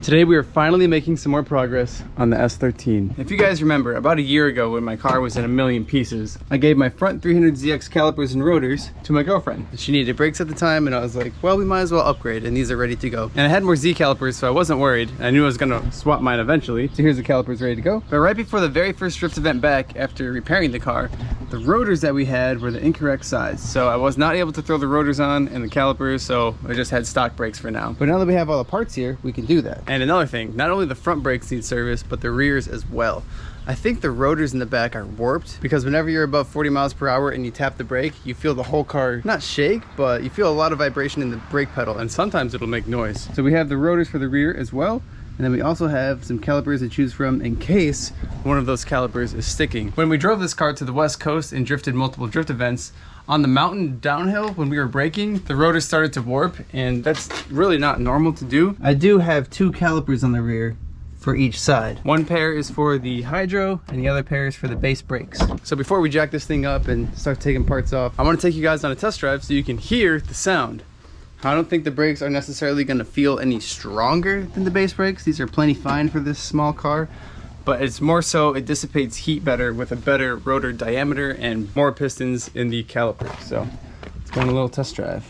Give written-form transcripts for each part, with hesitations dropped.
Today we are finally making some more progress on the S13. If you guys remember, about a year ago when my car was in a million pieces, I gave my front 300ZX calipers and rotors to my girlfriend. She needed brakes at the time and I was like, well, we might as well upgrade and these are ready to go. And I had more Z calipers, so I wasn't worried. I knew I was gonna swap mine eventually. So here's the calipers ready to go. But right before the very first drift event back, after repairing the car, the rotors that we had were the incorrect size. So I was not able to throw the rotors on and the calipers, so I just had stock brakes for now. But now that we have all the parts here, we can do that. And another thing, not only the front brakes need service, but the rears as well. I think the rotors in the back are warped because whenever you're above 40 miles per hour and you tap the brake, you feel the whole car, not shake, but you feel a lot of vibration in the brake pedal and sometimes it'll make noise. So we have the rotors for the rear as well. And then we also have some calipers to choose from in case one of those calipers is sticking. When we drove this car to the West Coast and drifted multiple drift events, on the mountain downhill when we were braking, the rotors started to warp, and that's really not normal to do. I do have two calipers on the rear for each side. One pair is for the hydro and the other pair is for the base brakes. So before we jack this thing up and start taking parts off, I want to take you guys on a test drive so you can hear the sound. I don't think the brakes are necessarily going to feel any stronger than the base brakes. These are plenty fine for this small car, but it's more so it dissipates heat better with a better rotor diameter and more pistons in the caliper. So let's go on a little test drive.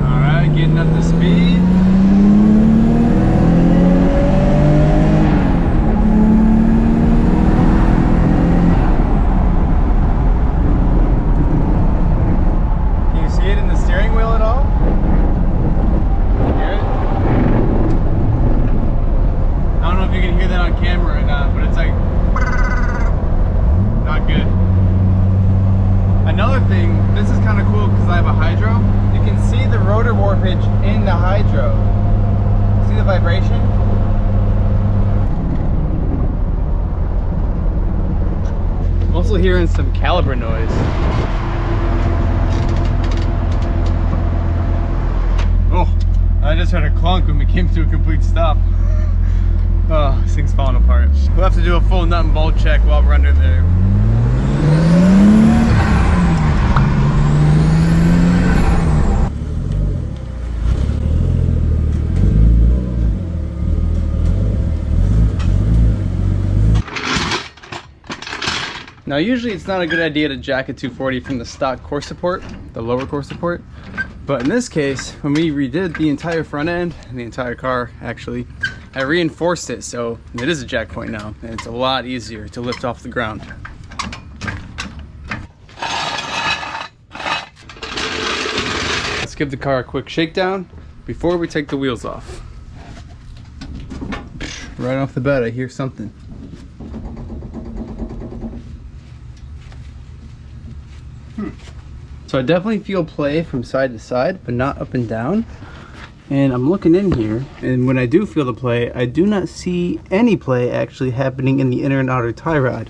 All right, getting up to speed. Another thing, this is kind of cool because I have a hydro. You can see the rotor warpage in the hydro. See the vibration? I'm also hearing some caliper noise. Oh, I just heard a clunk when we came to a complete stop. Oh, this thing's falling apart. We'll have to do a full nut and bolt check while we're under there. Now usually it's not a good idea to jack a 240 from the stock core support, the lower core support, but in this case, when we redid the entire front end, and the entire car actually, I reinforced it so it is a jack point now, and it's a lot easier to lift off the ground. Let's give the car a quick shakedown before we take the wheels off. Right off the bat I hear something. So I definitely feel play from side to side, but not up and down. And I'm looking in here, and when I do feel the play, I do not see any play actually happening in the inner and outer tie rod,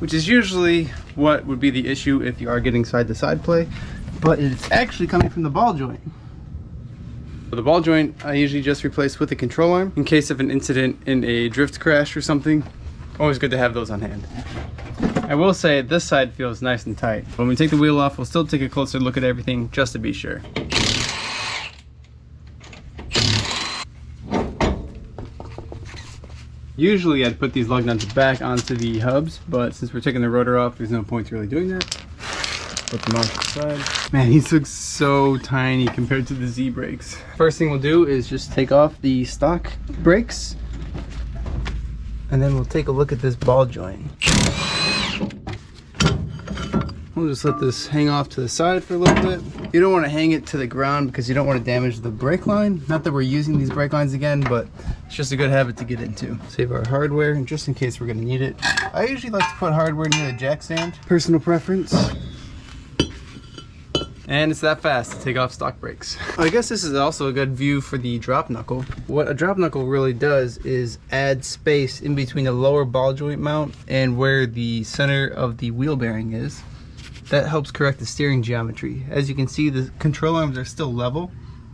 which is usually what would be the issue if you are getting side to side play, but it's actually coming from the ball joint. For the ball joint, I usually just replace with the control arm in case of an incident in a drift crash or something. Always good to have those on hand. I will say this side feels nice and tight. When we take the wheel off, we'll still take a closer look at everything just to be sure. Usually I'd put these lug nuts back onto the hubs, but since we're taking the rotor off, there's no point really doing that. Put them off the side. Man, these look so tiny compared to the Z brakes. First thing we'll do is just take off the stock brakes, and then we'll take a look at this ball joint. We'll just let this hang off to the side for a little bit. You don't want to hang it to the ground because you don't want to damage the brake line. Not that we're using these brake lines again, but it's just a good habit to get into. Save our hardware just in case we're going to need it. I usually like to put hardware near the jack stand. Personal preference. And it's that fast to take off stock brakes. I guess this is also a good view for the drop knuckle. What a drop knuckle really does is add space in between the lower ball joint mount and where the center of the wheel bearing is. That helps correct the steering geometry. As you can see, the control arms are still level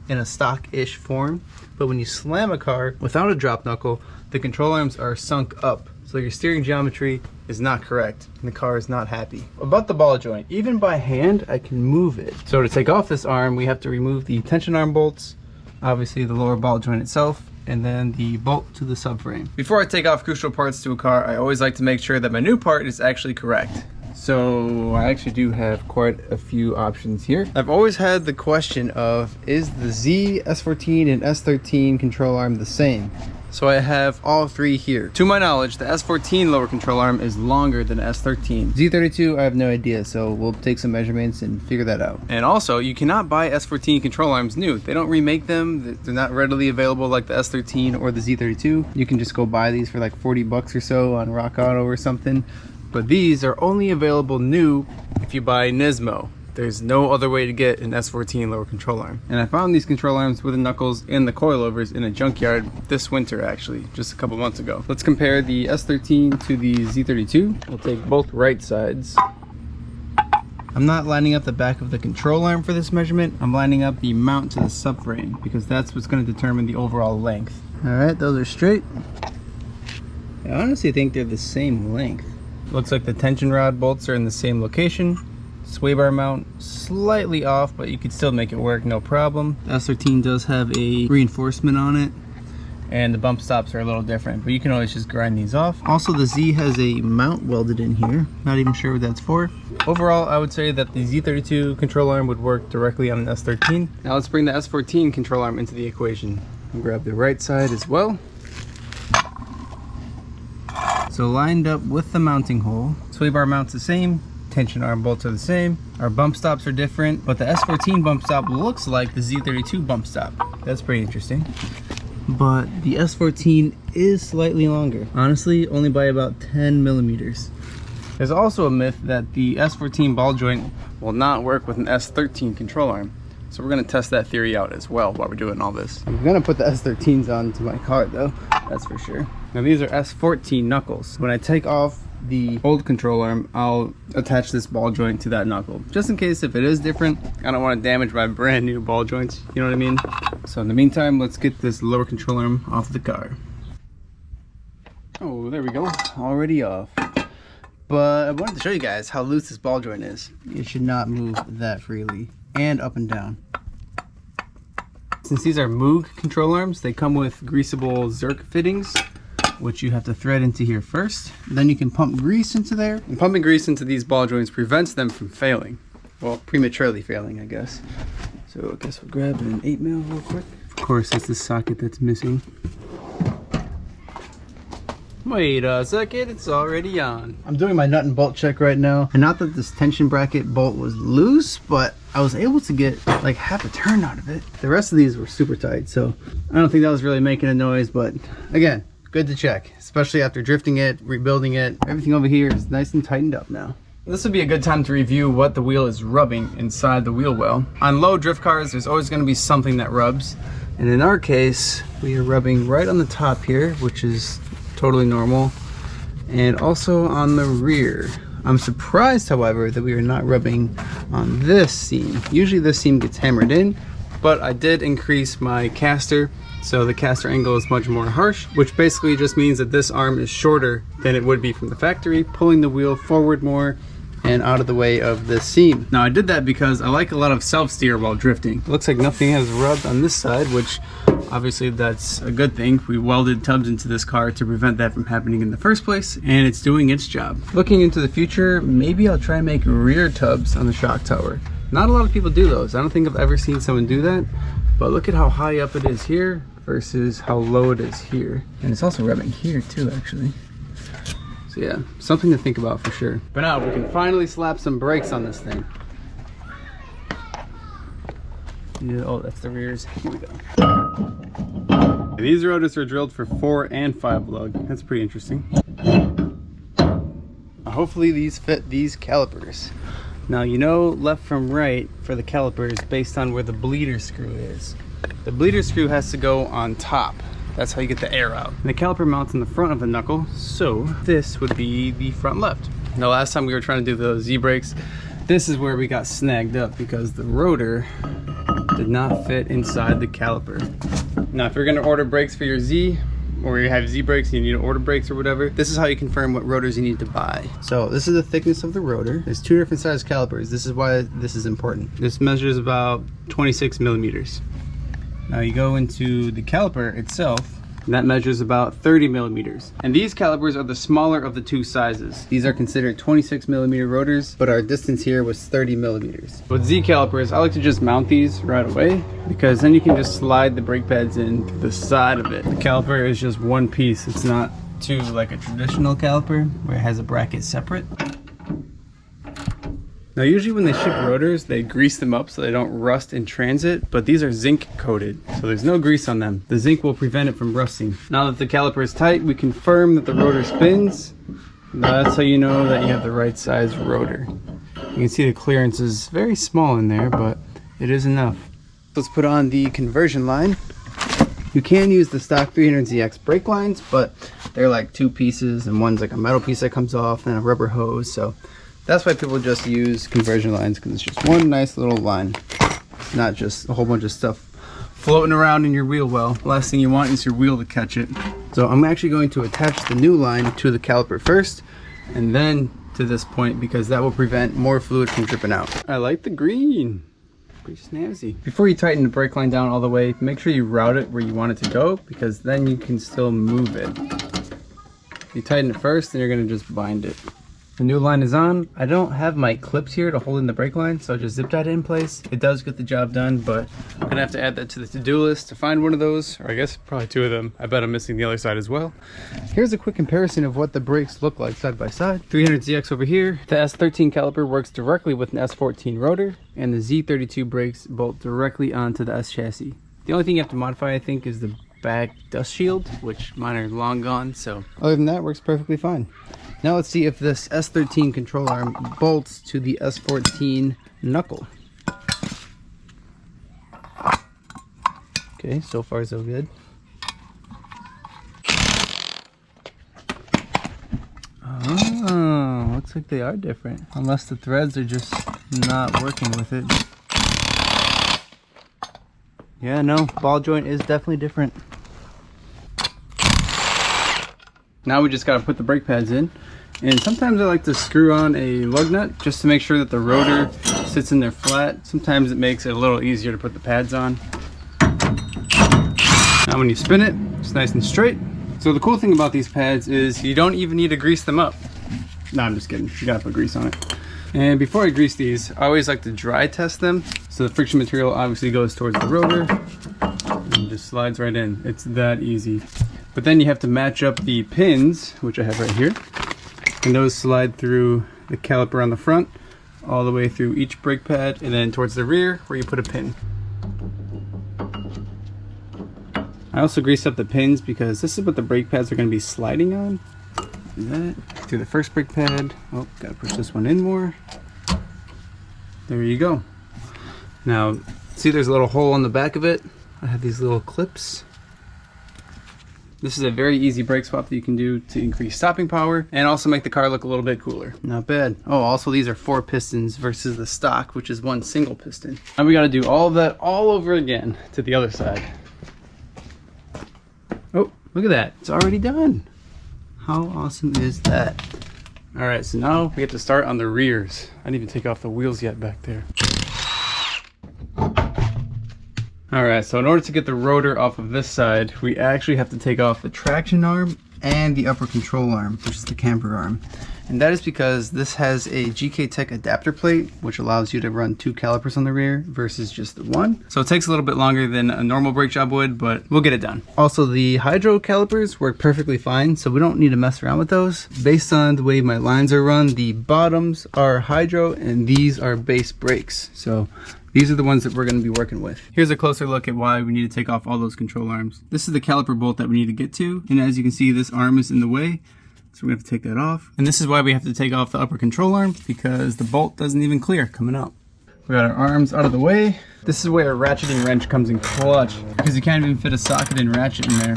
in a stock-ish form, but when you slam a car without a drop knuckle, the control arms are sunk up. So your steering geometry is not correct and the car is not happy. About the ball joint, even by hand I can move it. So to take off this arm, we have to remove the tension arm bolts, obviously the lower ball joint itself, and then the bolt to the subframe. Before I take off crucial parts to a car, I always like to make sure that my new part is actually correct. So I actually do have quite a few options here. I've always had the question of, is the Z, S14, and S13 control arm the same? So I have all three here. To my knowledge, the S14 lower control arm is longer than S13. Z32, I have no idea, so we'll take some measurements and figure that out. And also, you cannot buy S14 control arms new. They don't remake them. They're not readily available like the S13 or the Z32. You can just go buy these for like 40 bucks or so on Rock Auto or something. But these are only available new if you buy Nismo. There's no other way to get an S14 lower control arm. And I found these control arms with the knuckles and the coilovers in a junkyard this winter, actually, just a couple months ago. Let's compare the S13 to the Z32. We'll take both right sides. I'm not lining up the back of the control arm for this measurement. I'm lining up the mount to the subframe because that's what's going to determine the overall length. All right, those are straight. I honestly think they're the same length. Looks like the tension rod bolts are in the same location. Sway bar mount slightly off, but you could still make it work, no problem. The S13 does have a reinforcement on it, and the bump stops are a little different, but you can always just grind these off. Also, the Z has a mount welded in here. Not even sure what that's for. Overall, I would say that the Z32 control arm would work directly on the S13. Now let's bring the S14 control arm into the equation. I'll grab the right side as well. So lined up with the mounting hole, sway bar mount's the same, tension arm bolts are the same, our bump stops are different, but the S14 bump stop looks like the Z32 bump stop. That's pretty interesting. But the S14 is slightly longer, honestly only by about 10 millimeters. There's also a myth that the S14 ball joint will not work with an S13 control arm. So we're gonna test that theory out as well while we're doing all this. I'm gonna put the S13s onto my car though, that's for sure. Now these are S14 knuckles. When I take off the old control arm, I'll attach this ball joint to that knuckle. Just in case if it is different, I don't want to damage my brand new ball joints, you know what I mean? So in the meantime, let's get this lower control arm off the car. Oh, there we go, already off. But I wanted to show you guys how loose this ball joint is. It should not move that freely, and up and down. Since these are Moog control arms, they come with greasable Zerk fittings, which you have to thread into here first. Then you can pump grease into there. And pumping grease into these ball joints prevents them from failing. Well, prematurely failing, I guess. So I guess we'll grab an 8mm real quick. Of course, it's the socket that's missing. Wait a second, it's already on. I'm doing my nut and bolt check right now. And not that this tension bracket bolt was loose, but I was able to get like half a turn out of it. The rest of these were super tight, so I don't think that was really making a noise, but again, good to check, especially after drifting it, rebuilding it. Everything over here is nice and tightened up now. This would be a good time to review what the wheel is rubbing inside the wheel well. On low drift cars, there's always going to be something that rubs. And in our case, we are rubbing right on the top here, which is totally normal. And also on the rear. I'm surprised, however, that we are not rubbing on this seam. Usually this seam gets hammered in, but I did increase my caster. So the caster angle is much more harsh, which basically just means that this arm is shorter than it would be from the factory, pulling the wheel forward more and out of the way of the seam. Now I did that because I like a lot of self-steer while drifting. Looks like nothing has rubbed on this side, which obviously that's a good thing. We welded tubs into this car to prevent that from happening in the first place, and it's doing its job. Looking into the future, maybe I'll try and make rear tubs on the shock tower. Not a lot of people do those. I don't think I've ever seen someone do that, but look at how high up it is here versus how low it is here. And it's also rubbing here too, actually. So yeah, something to think about for sure. But now we can finally slap some brakes on this thing. Yeah, oh, that's the rears. Here we go. These rotors are drilled for 4 and 5 lug. That's pretty interesting. Hopefully these fit these calipers. Now you know left from right for the calipers based on where the bleeder screw is. The bleeder screw has to go on top. That's how you get the air out. And the caliper mounts in the front of the knuckle, so this would be the front left. Now last time we were trying to do the Z brakes, this is where we got snagged up because the rotor did not fit inside the caliper. Now if you're gonna order brakes for your Z, or you have Z brakes and you need to order brakes or whatever, this is how you confirm what rotors you need to buy. So this is the thickness of the rotor. There's 2 different size calipers. This is why this is important. This measures about 26 millimeters. Now you go into the caliper itself, and that measures about 30 millimeters. And these calipers are the smaller of the 2 sizes. These are considered 26 millimeter rotors, but our distance here was 30 millimeters. With Z calipers, I like to just mount these right away, because then you can just slide the brake pads in to the side of it. The caliper is just one piece. It's not like a traditional caliper where it has a bracket separate. Now usually when they ship rotors, they grease them up so they don't rust in transit, but these are zinc coated, so there's no grease on them. The zinc will prevent it from rusting. Now that the caliper is tight, we confirm that the rotor spins. That's how you know that you have the right size rotor. You can see the clearance is very small in there, but it is enough. Let's put on the conversion line. You can use the stock 300ZX brake lines, but they're like 2 pieces, and one's like a metal piece that comes off and a rubber hose, so that's why people just use conversion lines, because it's just one nice little line. It's not just a whole bunch of stuff floating around in your wheel well. The last thing you want is your wheel to catch it. So I'm actually going to attach the new line to the caliper first, and then to this point, because that will prevent more fluid from dripping out. I like the green. Pretty snazzy. Before you tighten the brake line down all the way, make sure you route it where you want it to go, because then you can still move it. If you tighten it first, then you're going to just bind it. The new line is on. I don't have my clips here to hold in the brake line, so I just zip tied it in place. It does get the job done, but I'm gonna have to add that to the to-do list to find one of those, or I guess probably 2 of them. I bet I'm missing the other side as well. Here's a quick comparison of what the brakes look like side by side. 300ZX over here. The S13 caliper works directly with an S14 rotor, and the Z32 brakes bolt directly onto the S chassis. The only thing you have to modify, I think, is the back dust shield, which mine are long gone, so other than that, it works perfectly fine. Now let's see if this S13 control arm bolts to the S14 knuckle. Okay, so far so good. Oh, looks like they are different. Unless the threads are just not working with it. Yeah, no, ball joint is definitely different. Now we just gotta put the brake pads in. And sometimes I like to screw on a lug nut just to make sure that the rotor sits in there flat. Sometimes it makes it a little easier to put the pads on. Now when you spin it, it's nice and straight. So the cool thing about these pads is you don't even need to grease them up. No, I'm just kidding. You gotta put grease on it. And before I grease these, I always like to dry test them. So the friction material obviously goes towards the rotor and just slides right in. It's that easy. But then you have to match up the pins, which I have right here. And those slide through the caliper on the front, all the way through each brake pad, and then towards the rear where you put a pin. I also grease up the pins because this is what the brake pads are going to be sliding on. Do that through the first brake pad. Oh, gotta push this one in more. There you go. Now, see there's a little hole on the back of it? I have these little clips. This is a very easy brake swap that you can do to increase stopping power and also make the car look a little bit cooler. Not bad. Oh, also these are 4 pistons versus the stock, which is 1 single piston. Now we got to do all of that all over again to the other side. Oh, look at that. It's already done. How awesome is that? All right, so now we have to start on the rears. I didn't even take off the wheels yet back there. All right, so in order to get the rotor off of this side, we actually have to take off the traction arm and the upper control arm, which is the camber arm. And that is because this has a GK Tech adapter plate, which allows you to run 2 calipers on the rear versus just the 1. So it takes a little bit longer than a normal brake job would, but we'll get it done. Also, the hydro calipers work perfectly fine, so we don't need to mess around with those. Based on the way my lines are run, the bottoms are hydro and these are base brakes. So these are the ones that we're going to be working with. Here's a closer look at why we need to take off all those control arms. This is the caliper bolt that we need to get to, and as you can see, this arm is in the way, so we have to take that off. And this is why we have to take off the upper control arm, because the bolt doesn't even clear coming out. We got our arms out of the way. This is where a ratcheting wrench comes in clutch, because you can't even fit a socket and ratchet in there.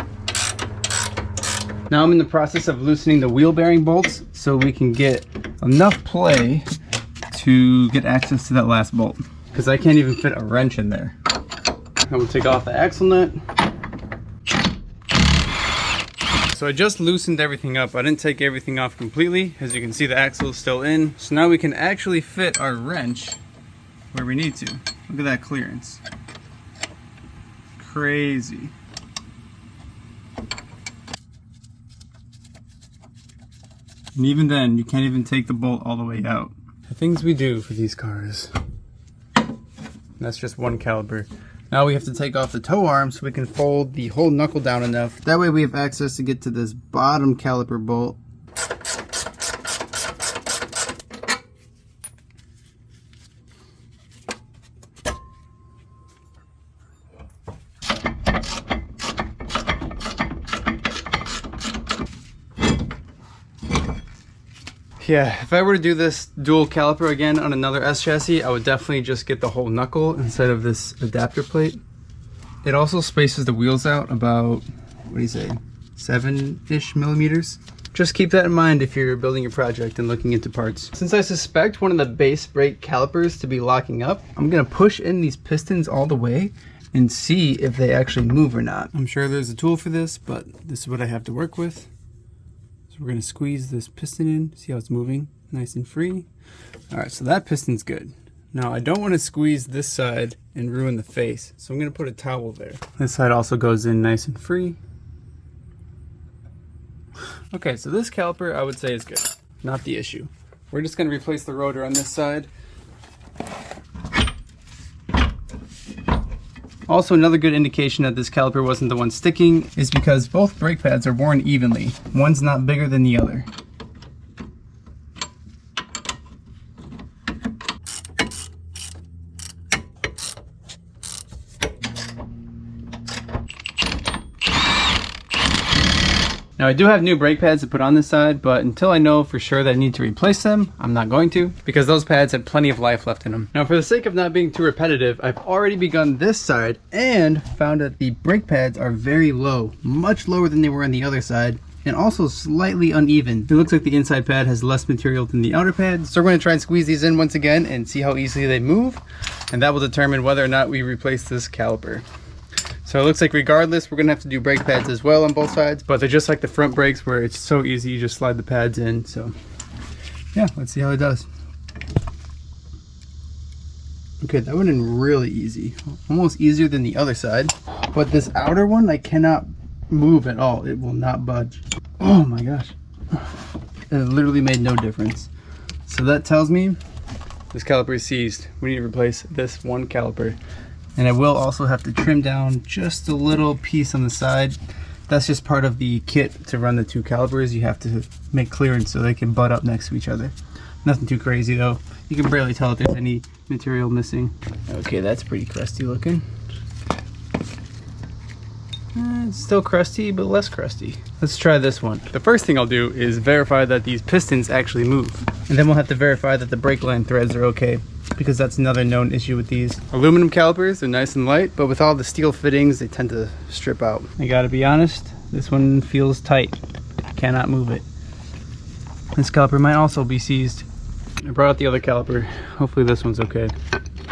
Now I'm in the process of loosening the wheel bearing bolts so we can get enough play to get access to that last bolt, because I can't even fit a wrench in there. I'm gonna take off the axle nut. so I just loosened everything up. I didn't take everything off completely. As you can see, the axle is still in. So now we can actually fit our wrench where we need to. Look at that clearance. Crazy. And even then, you can't even take the bolt all the way out. The things we do for these cars. And that's just one caliper. Now we have to take off the toe arm so we can fold the whole knuckle down enough. That way we have access to get to this bottom caliper bolt. Yeah, if I were to do this dual caliper again on another S chassis, I would definitely just get the whole knuckle instead of this adapter plate. It also spaces the wheels out about, what do you say, 7-ish millimeters. Just keep that in mind if you're building your project and looking into parts. Since I suspect one of the base brake calipers to be locking up, I'm gonna push in these pistons all the way and see if they actually move or not. I'm sure there's a tool for this, but this is what I have to work with. So we're gonna squeeze this piston in, see how it's moving, nice and free. All right, so that piston's good. Now I don't wanna squeeze this side and ruin the face, so I'm gonna put a towel there. This side also goes in nice and free. Okay, so this caliper I would say is good, not the issue. We're just gonna replace the rotor on this side. Also, another good indication that this caliper wasn't the one sticking is because both brake pads are worn evenly. One's not bigger than the other. Now I do have new brake pads to put on this side, but until I know for sure that I need to replace them, I'm not going to, because those pads had plenty of life left in them. Now for the sake of not being too repetitive, I've already begun this side and found that the brake pads are very low, much lower than they were on the other side, and also slightly uneven. It looks like the inside pad has less material than the outer pad, so we're going to try and squeeze these in once again and see how easily they move, and that will determine whether or not we replace this caliper. So it looks like regardless, we're gonna have to do brake pads as well on both sides, but they're just like the front brakes where it's so easy, you just slide the pads in. So yeah, let's see how it does. Okay, that went in really easy, almost easier than the other side. But this outer one, I cannot move at all. It will not budge. Oh my gosh. It literally made no difference. So that tells me this caliper is seized. We need to replace this one caliper. And I will also have to trim down just a little piece on the side. That's just part of the kit to run the two calipers. You have to make clearance so they can butt up next to each other. Nothing too crazy though. You can barely tell if there's any material missing. Okay, that's pretty crusty looking. It's still crusty, but less crusty. Let's try this one. The first thing I'll do is verify that these pistons actually move. And then we'll have to verify that the brake line threads are okay, because that's another known issue with these. Aluminum calipers are nice and light, but with all the steel fittings, they tend to strip out. I gotta be honest, this one feels tight. Cannot move it. This caliper might also be seized. I brought out the other caliper. Hopefully this one's okay.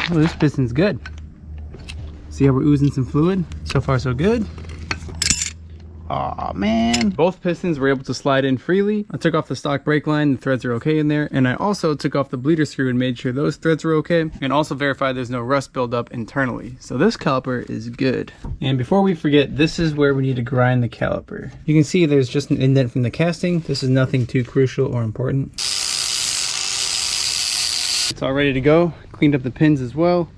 Oh, this piston's good. See how we're oozing some fluid? So far so good. Aw, man. Both pistons were able to slide in freely. I took off the stock brake line, the threads are okay in there, and I also took off the bleeder screw and made sure those threads were okay, and also verified there's no rust buildup internally. So this caliper is good. And before we forget, this is where we need to grind the caliper. You can see there's just an indent from the casting. This is nothing too crucial or important. It's all ready to go. Cleaned up the pins as well,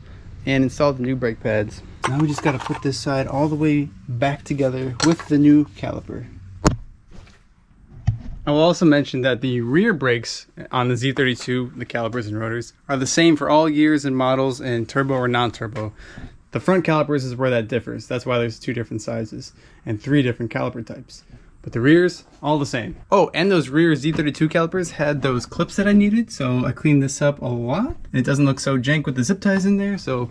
and installed the new brake pads. Now we just got to put this side all the way back together with the new caliper. I will also mention that the rear brakes on the Z32, the calipers and rotors, are the same for all years and models and turbo or non-turbo. The front calipers is where that differs. That's why there's 2 different sizes and 3 different caliper types. But the rears, all the same. Oh, and those rear Z32 calipers had those clips that I needed, so I cleaned this up a lot. It doesn't look so jank with the zip ties in there, so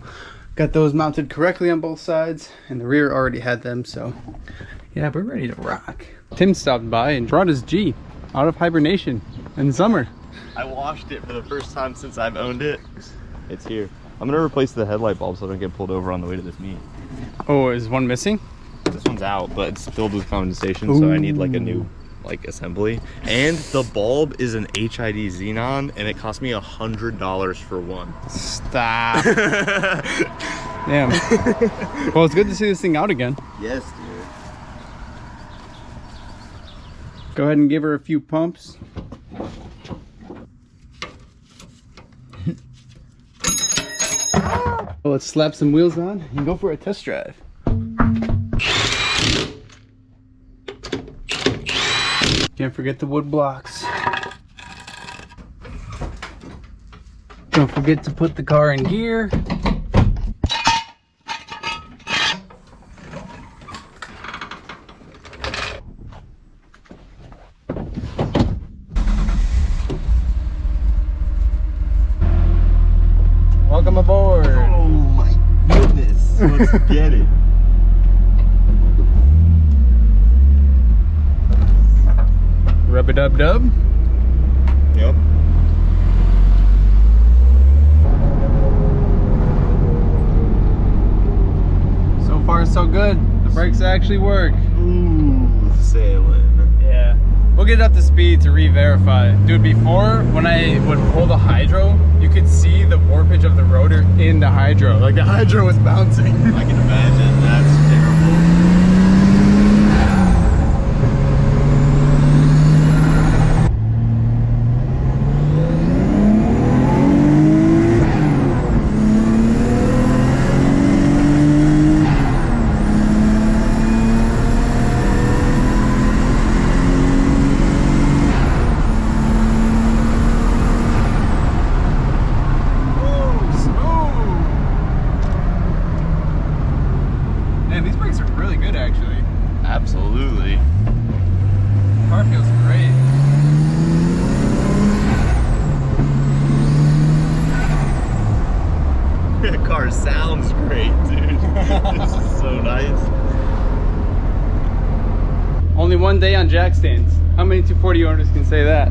got those mounted correctly on both sides, and the rear already had them, so yeah, we're ready to rock. Tim stopped by and brought his G out of hibernation in the summer. I washed it for the first time since I've owned it. It's here. I'm gonna replace the headlight bulb so I don't get pulled over on the way to this meet. Oh, is one missing? This one's out, but it's filled with condensation, so I need like a new like assembly. And the bulb is an HID xenon, and it cost me $100 for one. Stop. Damn. Well, it's good to see this thing out again. Yes, dude. Go ahead and give her a few pumps. Well, let's slap some wheels on and go for a test drive. Can't forget the wood blocks. Don't forget to put the car in gear. Welcome aboard. Oh my goodness. Let's get it. Rub-a-dub-dub. Yep. So far so good. The brakes actually work. Ooh, sailing. Yeah. We'll get it up to speed to re-verify. Dude, before, when I would pull the hydro, you could see the warpage of the rotor in the hydro. Like the hydro was bouncing. I can imagine. That's terrible. Absolutely. The car feels great. The car sounds great, dude. This is so nice. Only one day on jack stands. How many 240 owners can say that?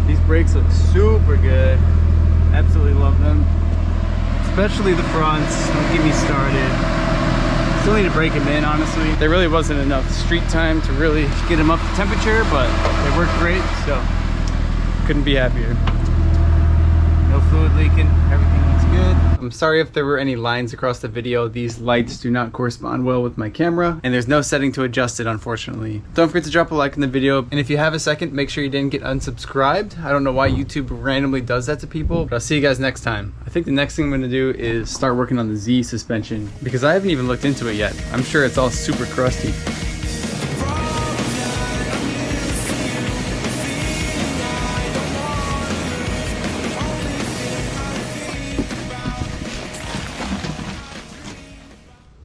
These brakes look super good. Absolutely love them. Especially the fronts. Don't get me started. Still need to break them in, honestly. There really wasn't enough street time to really get them up to temperature, but they worked great, so couldn't be happier. No fluid leaking, everything looks good. I'm sorry if there were any lines across the video. These lights do not correspond well with my camera, and there's no setting to adjust it, unfortunately. Don't forget to drop a like in the video, and if you have a second, make sure you didn't get unsubscribed. I don't know why YouTube randomly does that to people, but I'll see you guys next time. I think the next thing I'm gonna do is start working on the Z suspension, because I haven't even looked into it yet. I'm sure it's all super crusty.